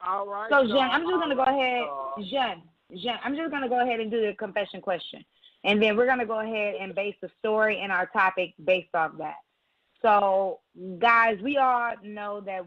All right. So, So, Jen, I'm just going to go ahead, uh, Jen, I'm just going to go ahead and do the confession question. And then we're going to go ahead and base the story and our topic based off that. So, guys, we all know that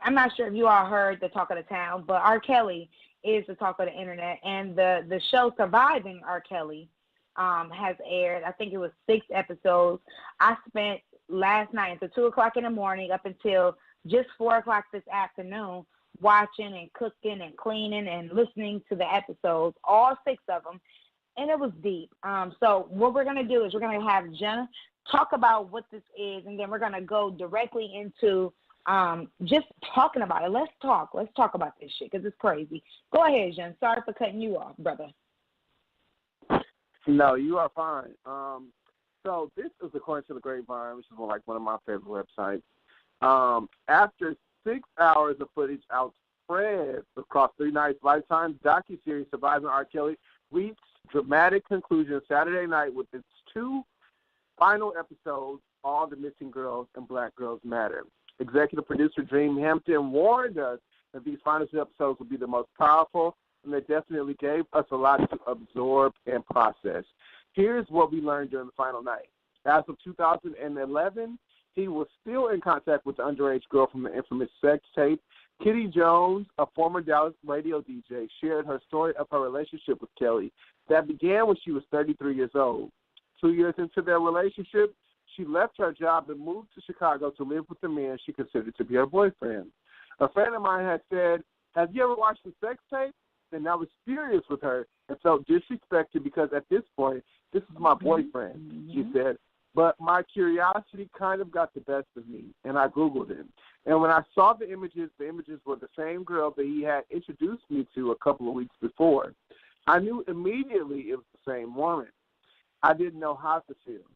I'm not sure if you all heard the talk of the town, but R. Kelly is the talk of the internet. And the show Surviving R. Kelly has aired. I think it was 6 episodes. I spent last night until 2 o'clock in the morning up until just 4 o'clock this afternoon watching and cooking and cleaning and listening to the episodes, all 6 of them, and it was deep. So what we're going to do is we're going to have Jenna talk about what this is, and then we're going to go directly into just talking about it. Let's talk about this shit because it's crazy. Go ahead, Jen. Sorry for cutting you off, brother. no, you are fine. So this is according to the Grapevine, which is like one of my favorite websites. After 6 hours of footage outspread across the United Lifetime docuseries Surviving R. Kelly reached dramatic conclusion Saturday night with its 2 final episodes, All the Missing Girls and Black Girls Matter. Executive producer Dream Hampton warned us that these final 2 episodes would be the most powerful, and they definitely gave us a lot to absorb and process. Here's what we learned during the final night. As of 2011, he was still in contact with the underage girl from the infamous sex tape. Kitty Jones, a former Dallas radio DJ, shared her story of her relationship with Kelly that began when she was 33 years old. 2 years into their relationship, she left her job and moved to Chicago to live with the man she considered to be her boyfriend. A friend of mine had said, "Have you ever watched the sex tape?" And I was furious with her and felt disrespected because at this point, this is my boyfriend, she said. But my curiosity kind of got the best of me, and I Googled him. And when I saw the images were the same girl that he had introduced me to a couple of weeks before. I knew immediately it was the same woman. I didn't know how to feel.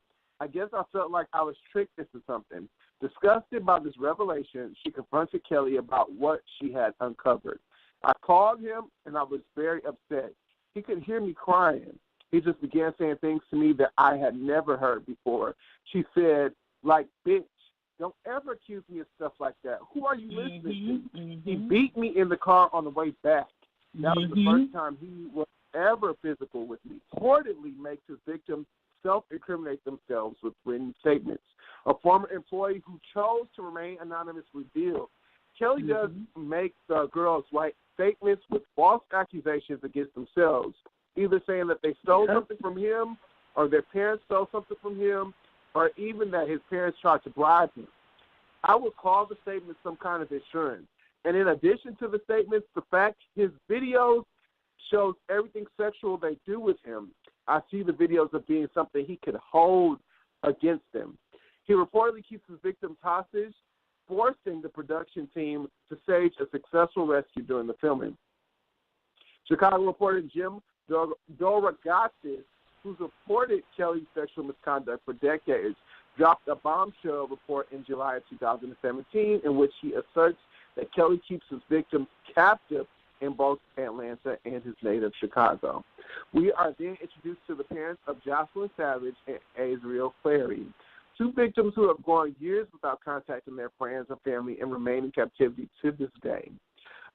I guess I felt like I was tricked into something. Disgusted by this revelation, she confronted Kelly about what she had uncovered. I called him, and I was very upset. He could hear me crying. He just began saying things to me that I had never heard before. She said, like, "Bitch, don't ever accuse me of stuff like that. Who are you listening to?" He beat me in the car on the way back. That was the first time he was ever physical with me. Reportedly makes his victims self-incriminate themselves with written statements. A former employee who chose to remain anonymous revealed, Kelly does make the girls write statements with false accusations against themselves, either saying that they stole something from him or their parents stole something from him or even that his parents tried to bribe him. I would call the statement some kind of insurance. And in addition to the statements, the fact his videos shows everything sexual they do with him, I see the videos of being something he could hold against them. He reportedly keeps his victims hostage, forcing the production team to stage a successful rescue during the filming. Chicago reporter Jim Dorogatis, who's reported Kelly's sexual misconduct for decades, dropped a bombshell report in July of 2017 in which he asserts that Kelly keeps his victims captive in both Atlanta and his native Chicago. We are then introduced to the parents of Jocelyn Savage and Azriel Clary, 2 victims who have gone years without contacting their friends and family and remain in captivity to this day.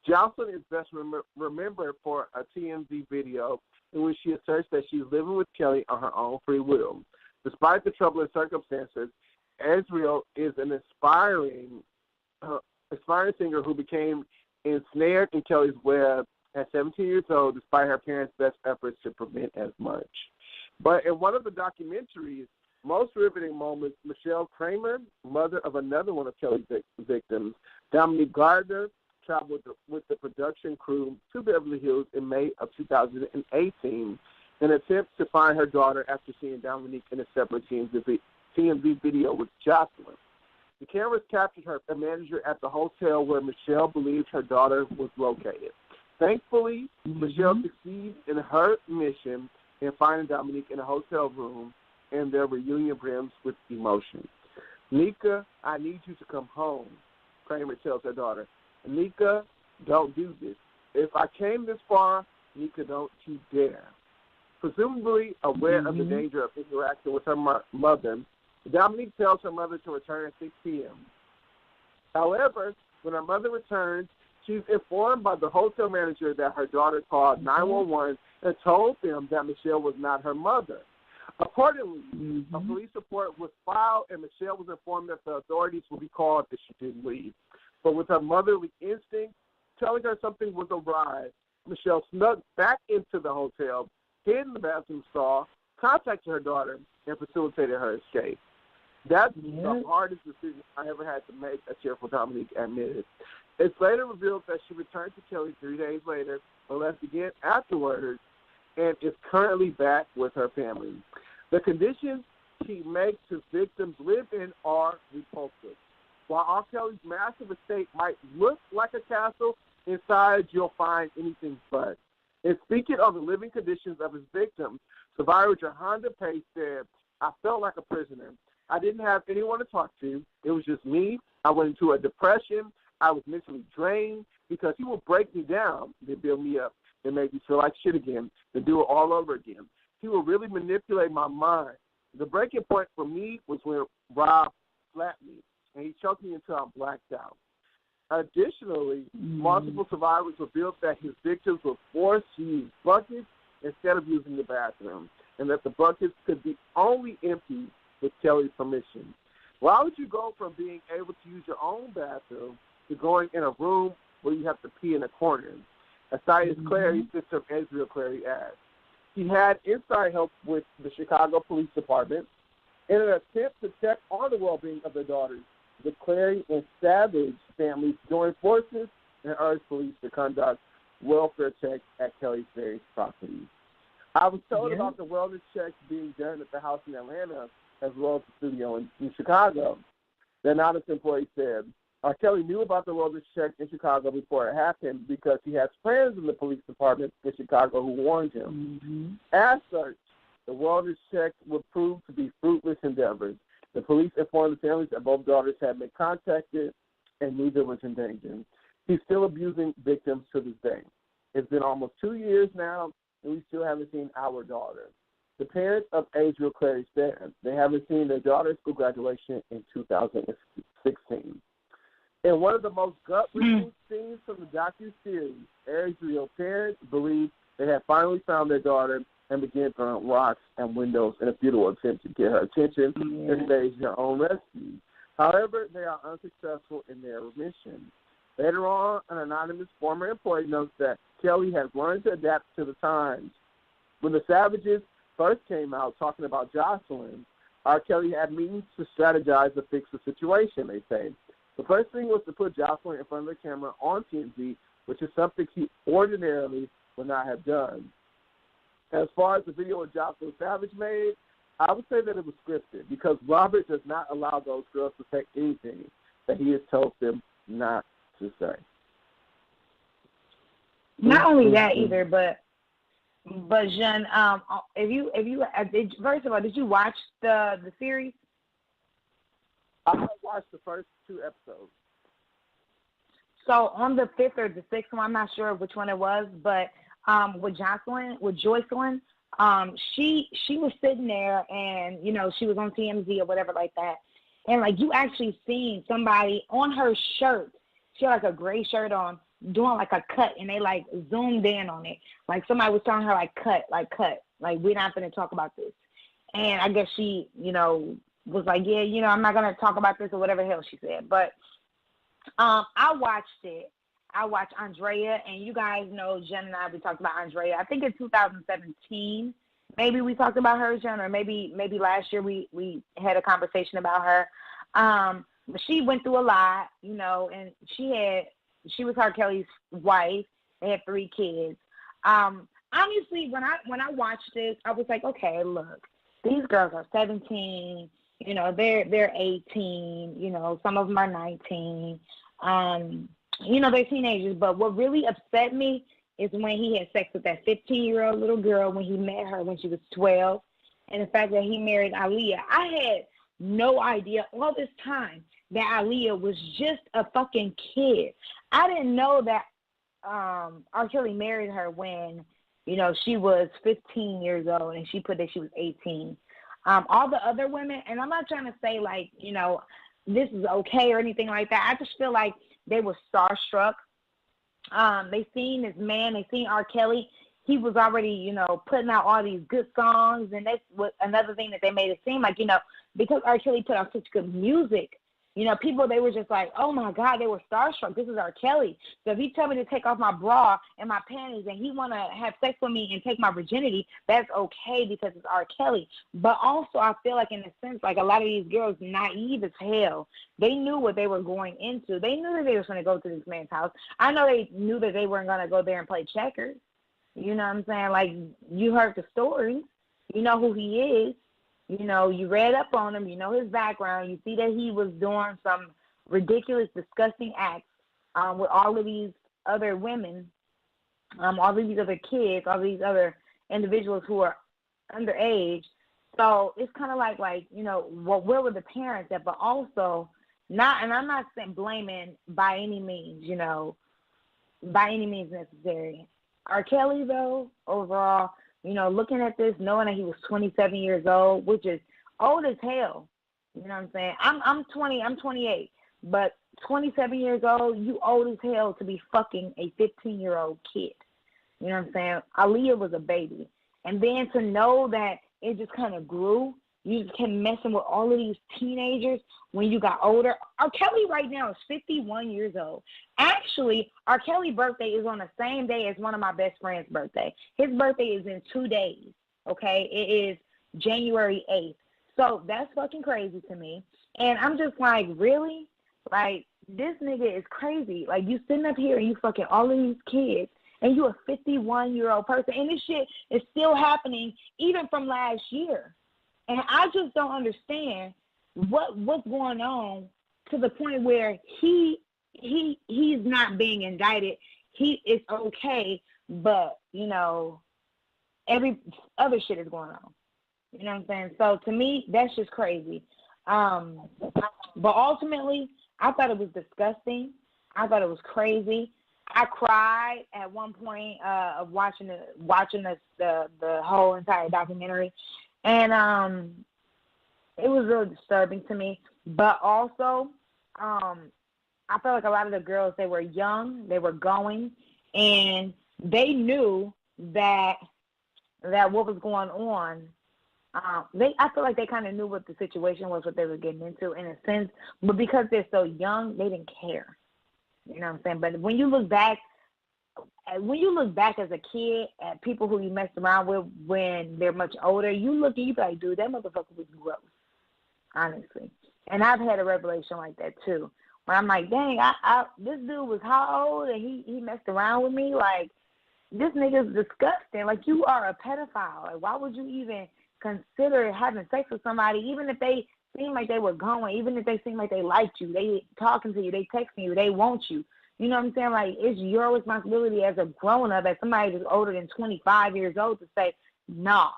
Jocelyn is best remembered for a TMZ video in which she asserts that she's living with Kelly on her own free will. Despite the troubling circumstances, Azriel is an aspiring singer who became ensnared in Kelly's web at 17 years old, despite her parents' best efforts to prevent as much. But in one of the documentary's most riveting moments, Michelle Kramer, mother of another one of Kelly's victims, Dominique Gardner, traveled with the production crew to Beverly Hills in May of 2018 in an attempt to find her daughter after seeing Dominique in a separate TMZ video with Jocelyn. The cameras captured a manager at the hotel where Michelle believed her daughter was located. Thankfully, Michelle succeeds in her mission in finding Dominique in a hotel room, and their reunion brims with emotion. "Nika, I need you to come home," Kramer tells her daughter. "Nika, don't do this. If I came this far, Nika, don't you dare." Presumably aware of the danger of interacting with her mother, Dominique tells her mother to return at 6 p.m. However, when her mother returns, she's informed by the hotel manager that her daughter called 911 and told them that Michelle was not her mother. Accordingly, a police report was filed, and Michelle was informed that the authorities would be called if she didn't leave. But with her motherly instinct telling her something was awry, Michelle snuck back into the hotel, hid in the bathroom stall, contacted her daughter, and facilitated her escape. That's the hardest decision I ever had to make, a cheerful Dominique admitted. It's later revealed that she returned to Kelly 3 days later, but left again afterwards, and is currently back with her family. The conditions she makes his victims live in are repulsive. While R. Kelly's massive estate might look like a castle, inside you'll find anything but. And speaking of the living conditions of his victims, survivor Jahonda Pace said, "I felt like a prisoner. I didn't have anyone to talk to. It was just me. I went into a depression. I was mentally drained because he would break me down, then build me up, then make me feel like shit again, then do it all over again. He would really manipulate my mind. The breaking point for me was when Rob slapped me, and he choked me until I blacked out." Additionally, multiple survivors revealed that his victims were forced to use buckets instead of using the bathroom, and that the buckets could be only emptied with Kelly's permission. Why would you go from being able to use your own bathroom to going in a room where you have to pee in a corner? Asias Clary, sister of Israel Clary, asked. He had inside help with the Chicago Police Department in an attempt to check on the well-being of their daughters. The Clary and Savage families joined forces and urged police to conduct welfare checks at Kelly's various properties. I was told about the wellness checks being done at the house in Atlanta as well as the studio in Chicago. The anonymous employee said, R. Kelly knew about the wellness check in Chicago before it happened because he has friends in the police department in Chicago who warned him. As such, the wellness check would prove to be fruitless endeavors. The police informed the families that both daughters had been contacted and neither was in danger. He's still abusing victims to this day. It's been almost 2 years now, and we still haven't seen our daughter. The parents of Adriel Clary said they haven't seen their daughter's school graduation in 2016. In one of the most gut-wrenching scenes from the docu-series, Adriel's parents believe they had finally found their daughter and began throwing rocks and windows in a futile attempt to get her attention and stage their own rescue. However, they are unsuccessful in their mission. Later on, an anonymous former employee notes that Kelly has learned to adapt to the times. When the Savages first came out talking about Jocelyn, R. Kelly had meetings to strategize to fix the situation, they say. The first thing was to put Jocelyn in front of the camera on TMZ, which is something he ordinarily would not have done. As far as the video of Jocelyn Savage made, I would say that it was scripted because Robert does not allow those girls to say anything that he has told them not to say. Not only that either, but Jean, first of all, did you watch the series? I watched the first 2 episodes. So on the 5th or the 6th one, I'm not sure which one it was, but with Joycelyn, she was sitting there and, you know, she was on TMZ or whatever like that. And, like, you actually seen somebody on her shirt, she had, like, a gray shirt on, doing, like, a cut, and they, like, zoomed in on it. Like, somebody was telling her, like, cut. Like, we're not going to talk about this. And I guess she, you know, was like, yeah, you know, I'm not going to talk about this or whatever the hell she said. But I watched it. I watched Andrea, and you guys know Jen and I, we talked about Andrea. I think in 2017, maybe we talked about her, Jen, or maybe last year we had a conversation about her. But she went through a lot, you know, and she was R. Kelly's wife. They had 3 kids. Honestly, when I watched this, I was like, okay, look, these girls are 17. You know, they're 18. You know, some of them are 19. You know, they're teenagers. But what really upset me is when he had sex with that 15-year-old little girl when he met her when she was 12, and the fact that he married Aaliyah. I had no idea all this time that Aaliyah was just a fucking kid. I didn't know that R. Kelly married her when, you know, she was 15 years old and she put that she was 18. All the other women, and I'm not trying to say, like, you know, this is okay or anything like that. I just feel like they were starstruck. They seen this man, they seen R. Kelly. He was already, putting out all these good songs, and that's what another thing that they made it seem like, because R. Kelly put out such good music, people, they were just like, oh my God, they were starstruck. This is R. Kelly. So if he tell me to take off my bra and my panties and he want to have sex with me and take my virginity, that's okay because it's R. Kelly. But also I feel like in a sense, like a lot of these girls naive as hell. They knew what they were going into. They knew that they were going to go to this man's house. I know they knew that they weren't going to go there and play checkers. You know what I'm saying? Like, you heard the stories. You know who he is. You read up on him. You know his background. You see that he was doing some ridiculous, disgusting acts with all of these other women, all of these other kids, all these other individuals who are underage. So it's kind of like where were the parents at? But also, and I'm not saying blaming by any means, by any means necessary. R. Kelly, though, overall, looking at this, knowing that he was 27 years old, which is old as hell. You know what I'm saying? I'm 28, but 27 years old, you old as hell to be fucking a 15-year-old kid. You know what I'm saying? Aaliyah was a baby. And then to know that it just kind of grew, you just kept messing with all of these teenagers when you got older. R. Kelly right now is 51 years old. Actually, R. Kelly's birthday is on the same day as one of my best friend's birthday. His birthday is in 2 days, okay? It is January 8th. So that's fucking crazy to me. And I'm just like, really? Like, this nigga is crazy. Like, you sitting up here and you fucking all of these kids, and you a 51-year-old person. And this shit is still happening even from last year. And I just don't understand what's going on to the point where he's not being indicted. It's okay, but every other shit is going on. You know what I'm saying? So to me, that's just crazy. But ultimately, I thought it was disgusting. I thought it was crazy. I cried at one point of watching the whole entire documentary. And it was really disturbing to me. But also, I felt like a lot of the girls, they were young, they were going, and they knew that what was going on. I feel like they kind of knew what the situation was, what they were getting into in a sense. But because they're so young, they didn't care. You know what I'm saying? But when you look back as a kid at people who you messed around with when they're much older, you look and you be like, dude, that motherfucker was gross, honestly. And I've had a revelation like that too, where I'm like, dang, this dude was how old and he messed around with me? Like, this nigga's disgusting. Like, you are a pedophile. Like, why would you even consider having sex with somebody, even if they seem like they were going, even if they seem like they liked you, they talking to you, they texting you, they want you. You know what I'm saying? Like, it's your responsibility as a grown-up, as somebody that's older than 25 years old, to say, nah.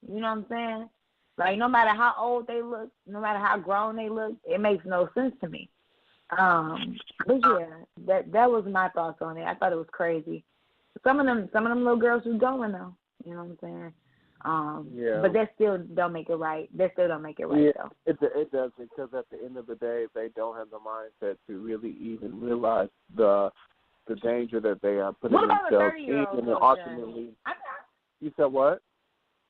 You know what I'm saying? Like, no matter how old they look, no matter how grown they look, it makes no sense to me. But yeah, that was my thoughts on it. I thought it was crazy. Some of them little girls was going though. You know what I'm saying? Yeah. But that still don't make it right. That still don't make it right, though. It doesn't, because at the end of the day, they don't have the mindset to really even realize the danger that they are putting themselves in. And ultimately, you said what?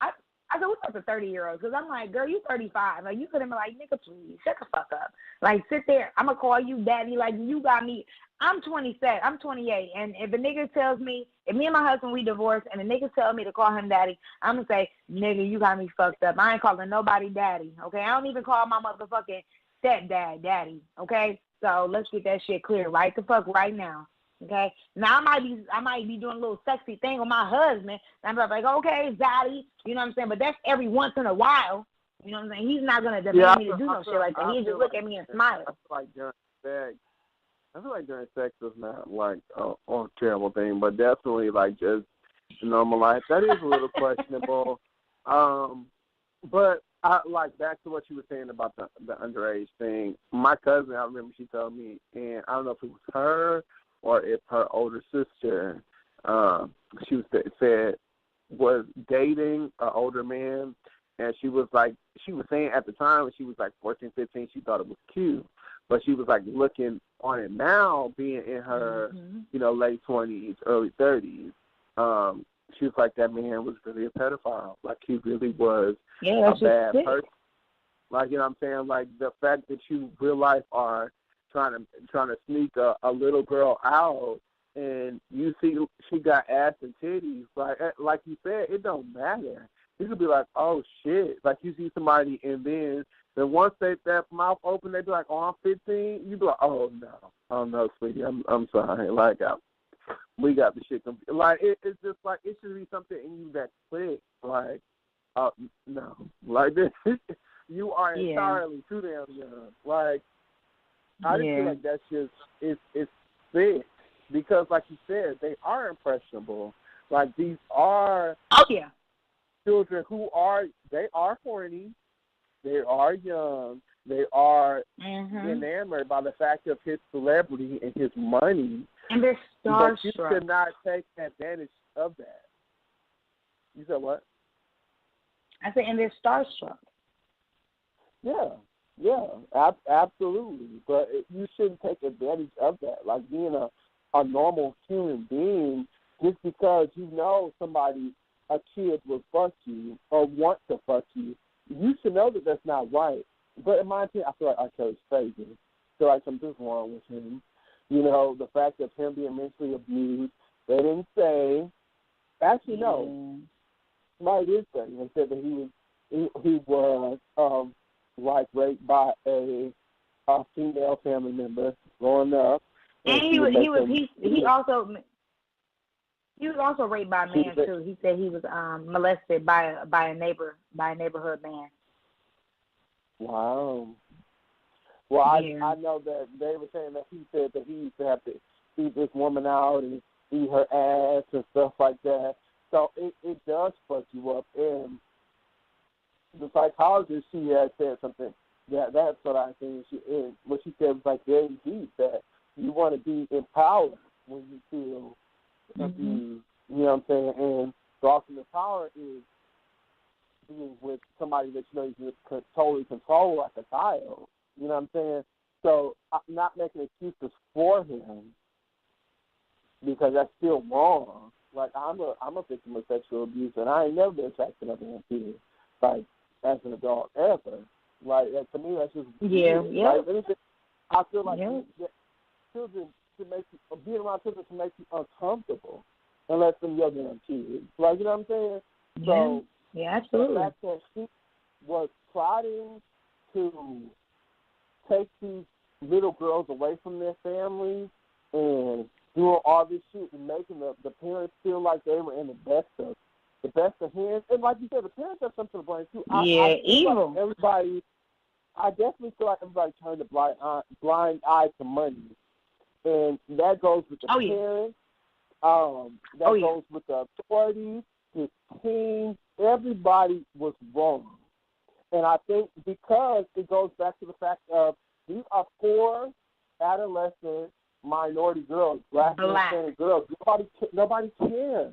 I said, what about the 30-year-olds? Because I'm like, girl, you 35. Like, you could have been like, nigga, please, shut the fuck up. Like, sit there. I'm going to call you daddy. Like, you got me. I'm 27. I'm 28. And if a nigga tells me, if me and my husband, we divorced, and a nigga tell me to call him daddy, I'm going to say, nigga, you got me fucked up. I ain't calling nobody daddy, okay? I don't even call my motherfucking stepdad daddy, okay? So let's get that shit clear right the fuck right now. Okay. Now I might be doing a little sexy thing with my husband. And I'm like, okay, Zaddy, you know what I'm saying? But that's every once in a while. You know what I'm saying? He's not gonna demand me to do no shit like that. He'll just look at me and smile. I feel like during sex is not like a terrible thing, but definitely like just normal life. That is a little questionable. But I like back to what you were saying about the underage thing. My cousin, I remember she told me, and I don't know if it was her or if her older sister, she said, was dating an older man, And she was saying at the time when she was like 14, 15, she thought it was cute. But she was like looking on it now, being in her, late 20s, early 30s. She was like, that man was really a pedophile. Like, he really was a bad person. Like, you know what I'm saying? Like, the fact that you real life are trying to sneak a little girl out, and you see she got ass and titties. Like you said, it don't matter. You could be like, oh shit. Like, you see somebody, and then once that mouth open, they be like, oh, I'm 15. You be like, oh no, sweetie, I'm sorry. Like, we got the shit confused. Like, it's just like, it should be something in you that clicks. Like, no, like this, you are entirely too damn young. Like, I just feel like that's just it's sick, because, like you said, they are impressionable. Like, these are children who are horny, they are young, they are enamored by the fact of his celebrity and his money. And they're starstruck. But you should not take advantage of that. You said what? I said, and they're starstruck. Yeah, absolutely. But you shouldn't take advantage of that. Like, being a normal human being, just because you know a kid will fuck you or want to fuck you, you should know that that's not right. But in my opinion, I feel like R. Kelly's crazy. I feel like something's wrong with him. You know, the fact of him being mentally abused, they didn't say. Actually, no. Somebody did say. They said that he was like raped by a female family member growing up. And he was also raped by a man too. He said he was molested by a neighborhood man. Wow. Well, I know that they were saying that he said that he used to have to eat this woman out and eat her ass and stuff like that. So it does fuck you up. And the psychologist, she had said something. That's what I think. What she said was like very deep, that you want to be empowered when you feel abused. You know what I'm saying? And the ultimate power is being with somebody that you know you can totally control, like a child. You know what I'm saying? So I'm not making excuses for him, because that's still wrong. Like, I'm a victim of sexual abuse, and I ain't never been attracted to other kids, like, as an adult ever. Like, to me, that's just weird. Like, I feel like children should make you, being around children should make you uncomfortable, unless them young damn kids. Like, you know what I'm saying? So absolutely. The fact that she was plotting to take these little girls away from their families and doing all this shit and making the parents feel like they were in the best of hands. And like you said, the parents have something to blame too. Evil. Like I definitely feel like everybody turned a blind eye to money, and that goes with the parents. That goes with the authorities, the team. Everybody was wrong. And I think because it goes back to the fact of these are 4 adolescent minority girls, black and Hispanic girls. Nobody cares.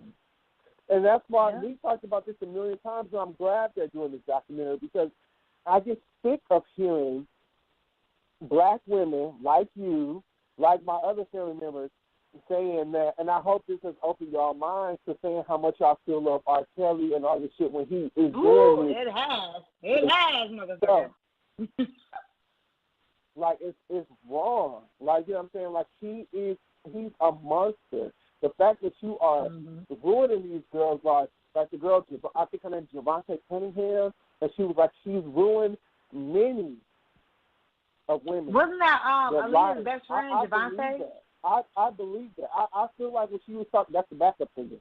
And that's why we talked about this a million times, and I'm glad they're doing this documentary, because I get sick of hearing black women like you, like my other family members, saying that, and I hope this has opened y'all minds to saying how much y'all still love R. Kelly and all this shit when he is doing it. It has, motherfucker. Like, it's wrong. Like, you know what I'm saying? Like, he's a monster. The fact that you are ruining these girls' lives, like the girl, I think her name is Javante Cunningham, and she was like, she's ruined many of women. Wasn't that Aaliyah's best friend, Javante? I believe that. I feel like when she was talking, that's the backup singer.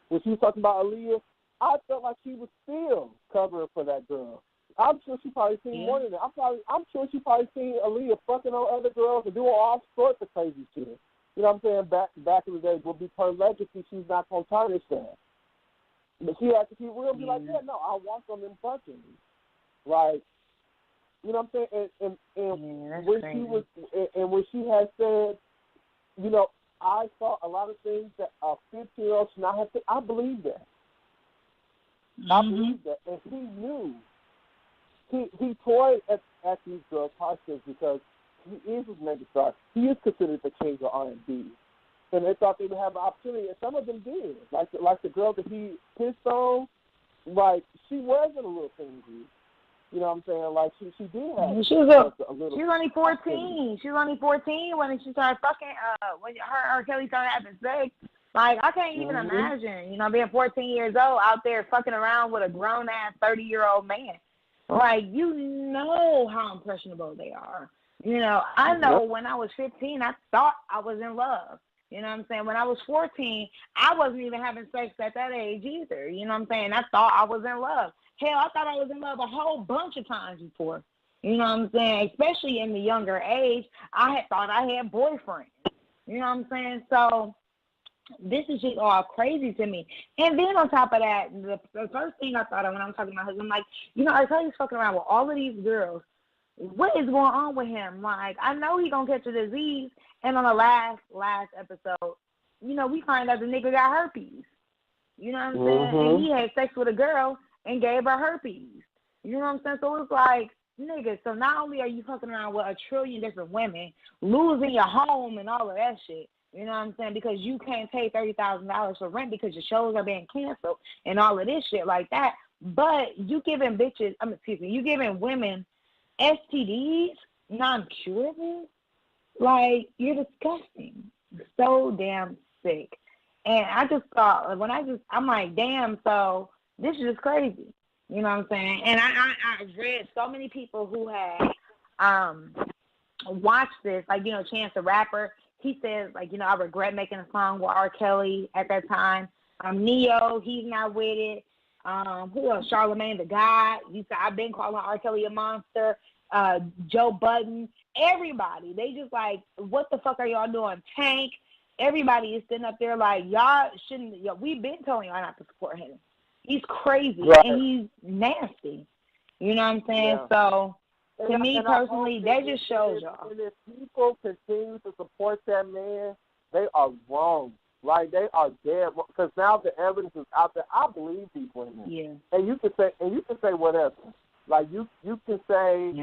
When she was talking about Aaliyah, I felt like she was still covering for that girl. I'm sure she probably seen more than that. I'm sure she probably seen Aaliyah fucking on other girls and doing all sorts of crazy shit. You know what I'm saying? Back in the day, will be her legacy. She's not gonna tarnish that. But she has to keep real and be like, no, I want them in fucking. Like, you know what I'm saying? And when crazy. She was, and when she had said, you know, I saw a lot of things that a 15-year-old should not have to. I believe that. I believe that, and he knew. He toyed at these girls' heartstrings because he is his megastar. He is considered the king of R&B, and they thought they would have the opportunity, and some of them did. Like the girl that he pissed on, like she wasn't a little thingy. You know what I'm saying? Like she did have she was a little. She was only 14. She was only 14 when she started fucking. When her Kelly started having sex. Like I can't even imagine, you know, being 14 years old out there fucking around with a grown ass 30-year-old man. Like you know how impressionable they are. You know, I know when I was 15, I thought I was in love. You know what I'm saying? When I was 14, I wasn't even having sex at that age either. You know what I'm saying? I thought I was in love. Hell, I thought I was in love a whole bunch of times before. You know what I'm saying? Especially in the younger age, I had thought I had boyfriends. You know what I'm saying? So this is just all crazy to me. And then on top of that, the first thing I thought of when I'm talking to my husband, I'm like, you know, I tell you he's fucking around with all of these girls. What is going on with him? Like, I know he gonna catch a disease. And on the last episode, you know, we find out the nigga got herpes. You know what I'm saying? And he had sex with a girl and gave her herpes. You know what I'm saying? So it's like, nigga, so not only are you fucking around with a trillion different women, losing your home and all of that shit, you know what I'm saying? Because you can't pay $30,000 for rent because your shows are being canceled and all of this shit like that. But you giving you giving women STDs, non-curable? Like, you're disgusting. So damn sick. And I just thought, I'm like, damn, so this is just crazy. You know what I'm saying? And I've read so many people who have watched this, like, you know, Chance the Rapper. He says, like, you know, I regret making a song with R. Kelly at that time. Neo, he's not with it. Who else? Charlamagne the God. He said, I've been calling R. Kelly a monster. Joe Budden. Everybody. They just like, what the fuck are y'all doing? Tank. Everybody is sitting up there like, y'all shouldn't. We've been telling y'all not to support him. He's crazy and he's nasty. You know what I'm saying? Yeah. So, to me personally, that just shows y'all. And if people continue to support that man, they are wrong. Like, they are dead. Because now the evidence is out there. I believe these women. Yeah. And you can say whatever. Like, you can say,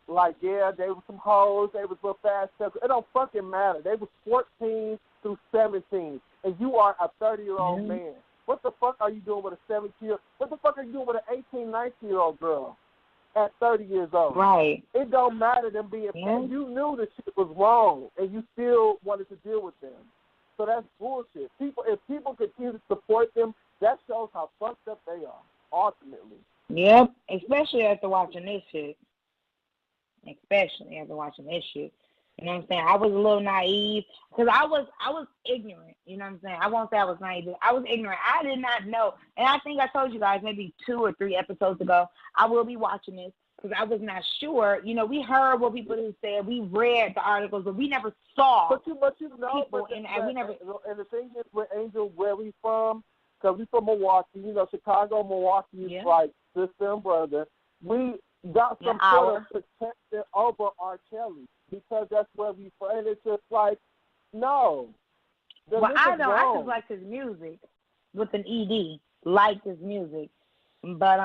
like, yeah, they were some hoes, they was little fast stuff. It don't fucking matter. They was 14 through 17, and you are a 30-year-old man. What the fuck are you doing with a 17-year-old? What the fuck are you doing with an 18, 19-year-old girl at 30 years old? Right. It don't matter them being fat. You knew the shit was wrong, and you still wanted to deal with them. So that's bullshit. If people continue to support them, that shows how fucked up they are, ultimately. Yep, especially after watching this shit. You know what I'm saying? I was a little naive because I was ignorant. You know what I'm saying? I won't say I was naive. I was ignorant. I did not know. And I think I told you guys maybe 2 or 3 episodes ago, I will be watching this because I was not sure. You know, we heard what people had said. We read the articles, but we never saw but you know, people. And the thing is with Angel, where we from, because we from Milwaukee, you know, Chicago, Milwaukee is like sister and brother. We got some sort of protection over R. Kelly because that's where we from. And it's just like, no. Well, I don't. I just like his music with an ED. Like his music. But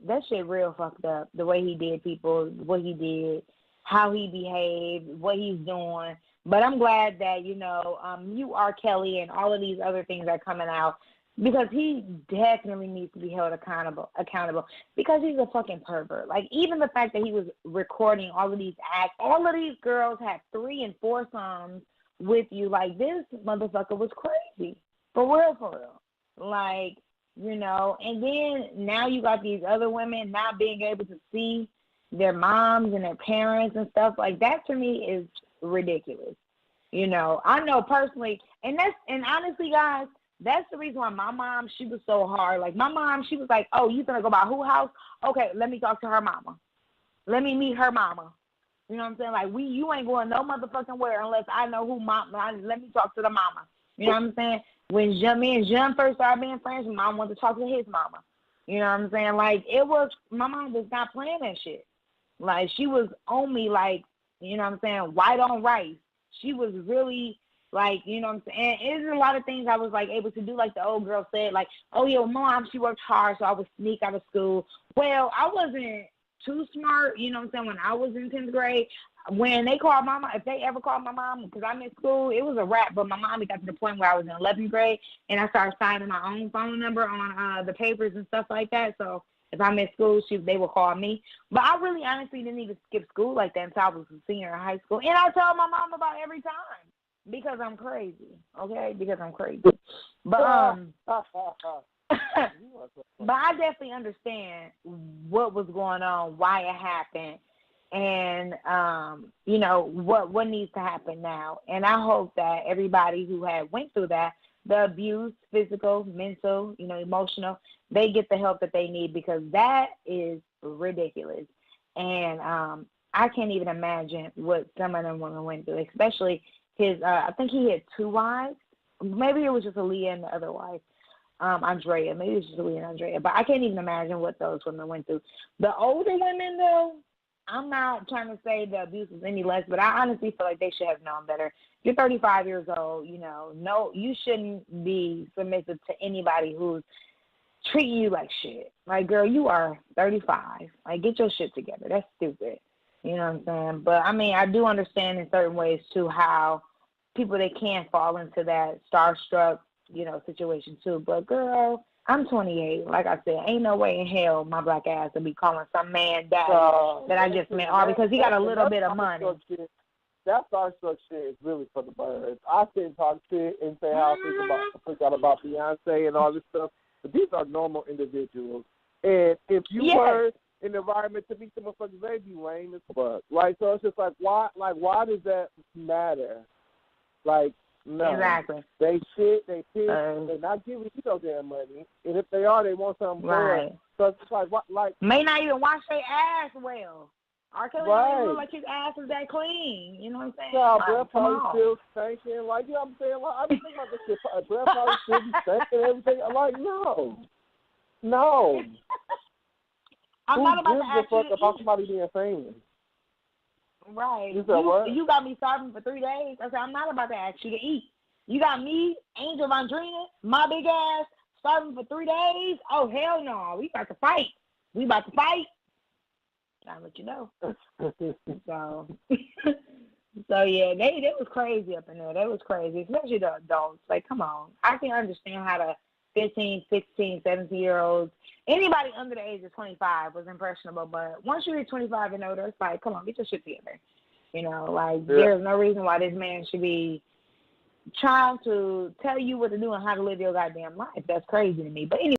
that shit real fucked up. The way he did people, what he did, how he behaved, what he's doing. But I'm glad that, you know, you R. Kelly and all of these other things are coming out. Because he definitely needs to be held accountable because he's a fucking pervert. Like, even the fact that he was recording all of these acts, all of these girls had 3 and 4 songs with you. Like, this motherfucker was crazy. For real. Like, you know, and then now you got these other women not being able to see their moms and their parents and stuff. Like, that to me is ridiculous. You know, I know personally, and honestly, guys, that's the reason why my mom, she was so hard. Like, my mom, she was like, oh, you gonna go by who house? Okay, let me talk to her mama. Let me meet her mama. You know what I'm saying? Like, you ain't going no motherfucking where unless I know who let me talk to the mama. You know what I'm saying? When me and Jean first started being friends, my mom wanted to talk to his mama. You know what I'm saying? Like, my mom was not playing that shit. Like, she was on me like, you know what I'm saying, white on rice. She was really Like, you know what I'm saying? And there's a lot of things I was, like, able to do, like the old girl said, like, oh, your mom, she worked hard, so I would sneak out of school. Well, I wasn't too smart, you know what I'm saying, when I was in 10th grade. When they called my mom, if they ever called my mom, because I'm in school, it was a wrap. But my mom got to the point where I was in 11th grade, and I started signing my own phone number on the papers and stuff like that. So if I'm in school, they would call me. But I really honestly didn't even skip school like that until I was a senior in high school. And I tell my mom about every time because I'm crazy, okay? Because I'm crazy. But but I definitely understand what was going on, why it happened, and you know what needs to happen now. And I hope that everybody who had went through that, the abuse, physical, mental, you know, emotional, they get the help that they need, because that is ridiculous. And I can't even imagine what some of them women went through, especially his. I think he had 2 wives. Maybe it was just Aaliyah and the other wife. Andrea, maybe it's just Aaliyah and Andrea, but I can't even imagine what those women went through. The older women, though, I'm not trying to say the abuse was any less, but I honestly feel like they should have known better. You're 35 years old, you know, no, you shouldn't be submissive to anybody who's treating you like shit. Like, girl, you are 35. Like, get your shit together. That's stupid. You know what I'm saying? But, I mean, I do understand in certain ways, too, how people, they can fall into that starstruck, you know, situation, too. But, girl, I'm 28. Like I said, ain't no way in hell my black ass will be calling some man daddy that I just met, all because he got a little bit of money. That starstruck shit is really for the birds. I can talk shit and say how I forgot about Beyonce and all this stuff, but these are normal individuals. And if you were in the environment to meet the motherfuckers, they'd be lame as fuck. Like, so it's just like, why does that matter? Like, no. Exactly. They shit, they piss, they're not giving you no damn money. And if they are, they want something right. for it. So it's like, what, like, may not even wash their ass well. R. Kelly don't look like his ass is that clean. You know what I'm saying? Yeah, like, breath probably still stinking. Like, you know what I'm saying? Like, I be thinking about this shit. Breath probably still be stinking and everything. I'm like, no. I'm Who not about to gives ask a fuck you to about eat? somebody being famous? Right. You said what? You got me starving for 3 days. I said, I'm not about to ask you to eat. You got me, Angel Vondrina, my big ass, starving for 3 days? Oh, hell no. We about to fight. I'll let you know. So yeah, they was crazy up in there. They was crazy, especially the adults. Like, come on. I can understand how the 15, 16, 17-year-olds, anybody under the age of 25 was impressionable. But once you hit 25 and older, it's like, come on, get your shit together. You know, like, there's no reason why this man should be trying to tell you what to do and how to live your goddamn life. That's crazy to me. But anyway.